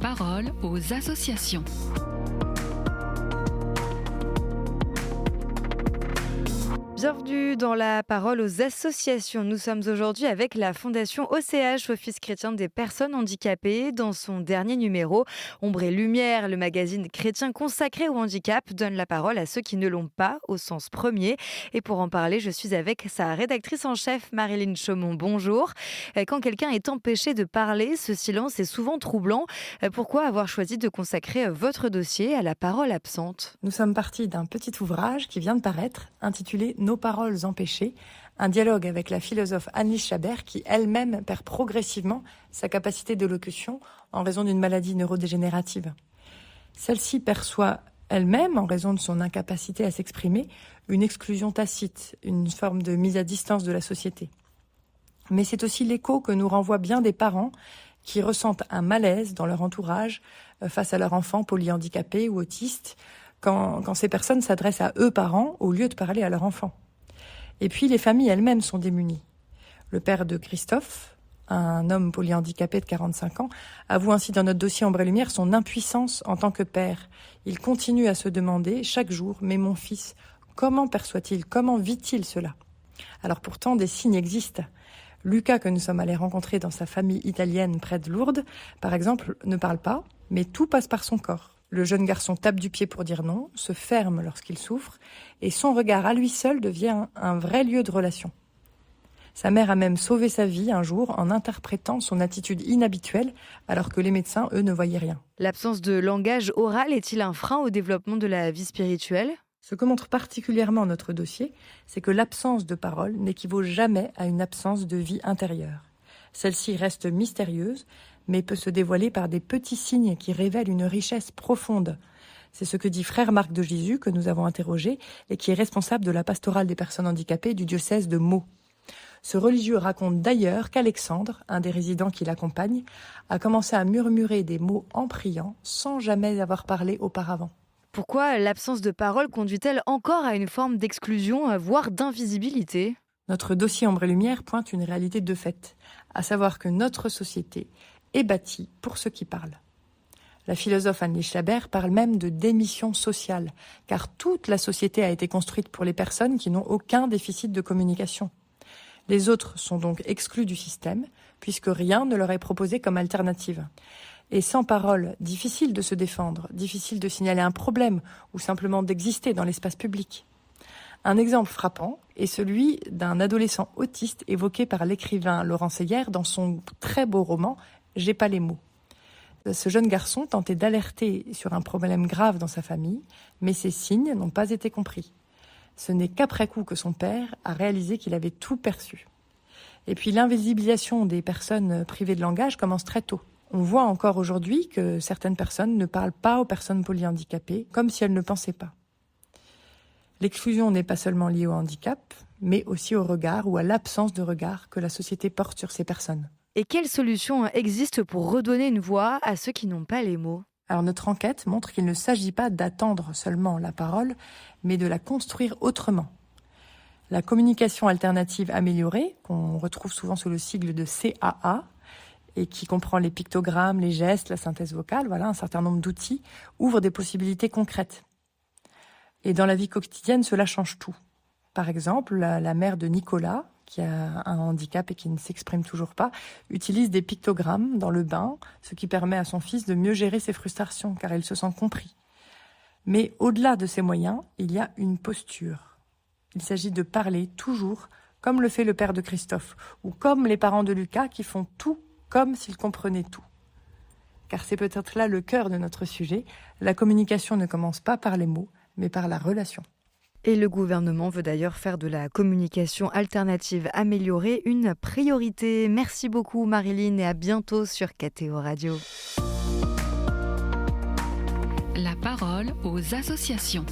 parole aux associations. Bienvenue dans la parole aux associations. Nous sommes aujourd'hui avec la Fondation OCH, Office chrétien des personnes handicapées. Dans son dernier numéro, Ombre et Lumière, le magazine chrétien consacré au handicap, donne la parole à ceux qui ne l'ont pas au sens premier. Et pour en parler, je suis avec sa rédactrice en chef, Marilyn Chaumont. Bonjour. Quand quelqu'un est empêché de parler, ce silence est souvent troublant. Pourquoi avoir choisi de consacrer votre dossier à la parole absente ? Nous sommes partis d'un petit ouvrage qui vient de paraître, intitulé Nos paroles empêchées, un dialogue avec la philosophe Annelise Chabert qui elle-même perd progressivement sa capacité d'élocution en raison d'une maladie neurodégénérative. Celle-ci perçoit elle-même, en raison de son incapacité à s'exprimer, une exclusion tacite, une forme de mise à distance de la société. Mais c'est aussi l'écho que nous renvoient bien des parents qui ressentent un malaise dans leur entourage face à leur enfant polyhandicapé ou autiste, quand ces personnes s'adressent à eux parents au lieu de parler à leur enfant. Et puis les familles elles-mêmes sont démunies. Le père de Christophe, un homme polyhandicapé de 45 ans, avoue ainsi dans notre dossier Ombre et Lumière son impuissance en tant que père. Il continue à se demander chaque jour, mais mon fils, comment perçoit-il, comment vit-il cela ? Alors pourtant des signes existent. Lucas, que nous sommes allés rencontrer dans sa famille italienne près de Lourdes, par exemple, ne parle pas, mais tout passe par son corps. Le jeune garçon tape du pied pour dire non, se ferme lorsqu'il souffre, et son regard à lui seul devient un vrai lieu de relation. Sa mère a même sauvé sa vie un jour en interprétant son attitude inhabituelle, alors que les médecins, eux, ne voyaient rien. L'absence de langage oral est-il un frein au développement de la vie spirituelle ? Ce que montre particulièrement notre dossier, c'est que l'absence de parole n'équivaut jamais à une absence de vie intérieure. Celle-ci reste mystérieuse, mais peut se dévoiler par des petits signes qui révèlent une richesse profonde. C'est ce que dit Frère Marc de Jésus, que nous avons interrogé, et qui est responsable de la pastorale des personnes handicapées du diocèse de Meaux. Ce religieux raconte d'ailleurs qu'Alexandre, un des résidents qui l'accompagne, a commencé à murmurer des mots en priant, sans jamais avoir parlé auparavant. Pourquoi l'absence de parole conduit-elle encore à une forme d'exclusion, voire d'invisibilité ? Notre dossier Ombre et Lumière pointe une réalité de fait, à savoir que notre société est bâtie pour ceux qui parlent. La philosophe Annelise Chabert parle même de démission sociale, car toute la société a été construite pour les personnes qui n'ont aucun déficit de communication. Les autres sont donc exclus du système, puisque rien ne leur est proposé comme alternative. Et sans parole, difficile de se défendre, difficile de signaler un problème ou simplement d'exister dans l'espace public. Un exemple frappant est celui d'un adolescent autiste évoqué par l'écrivain Laurent Seyer dans son très beau roman « J'ai pas les mots ». Ce jeune garçon tentait d'alerter sur un problème grave dans sa famille, mais ses signes n'ont pas été compris. Ce n'est qu'après coup que son père a réalisé qu'il avait tout perçu. Et puis l'invisibilisation des personnes privées de langage commence très tôt. On voit encore aujourd'hui que certaines personnes ne parlent pas aux personnes polyhandicapées, comme si elles ne pensaient pas. L'exclusion n'est pas seulement liée au handicap, mais aussi au regard ou à l'absence de regard que la société porte sur ces personnes. Et quelles solutions existent pour redonner une voix à ceux qui n'ont pas les mots ? Alors notre enquête montre qu'il ne s'agit pas d'attendre seulement la parole, mais de la construire autrement. La communication alternative améliorée, qu'on retrouve souvent sous le sigle de CAA, et qui comprend les pictogrammes, les gestes, la synthèse vocale, voilà, un certain nombre d'outils, ouvre des possibilités concrètes. Et dans la vie quotidienne, cela change tout. Par exemple, la mère de Nicolas, qui a un handicap et qui ne s'exprime toujours pas, utilise des pictogrammes dans le bain, ce qui permet à son fils de mieux gérer ses frustrations, car il se sent compris. Mais au-delà de ces moyens, il y a une posture. Il s'agit de parler toujours comme le fait le père de Christophe, ou comme les parents de Lucas qui font tout comme s'ils comprenaient tout. Car c'est peut-être là le cœur de notre sujet. La communication ne commence pas par les mots, mais par la relation. Et le gouvernement veut d'ailleurs faire de la communication alternative améliorée une priorité. Merci beaucoup Marilyn et à bientôt sur KTO Radio. La parole aux associations.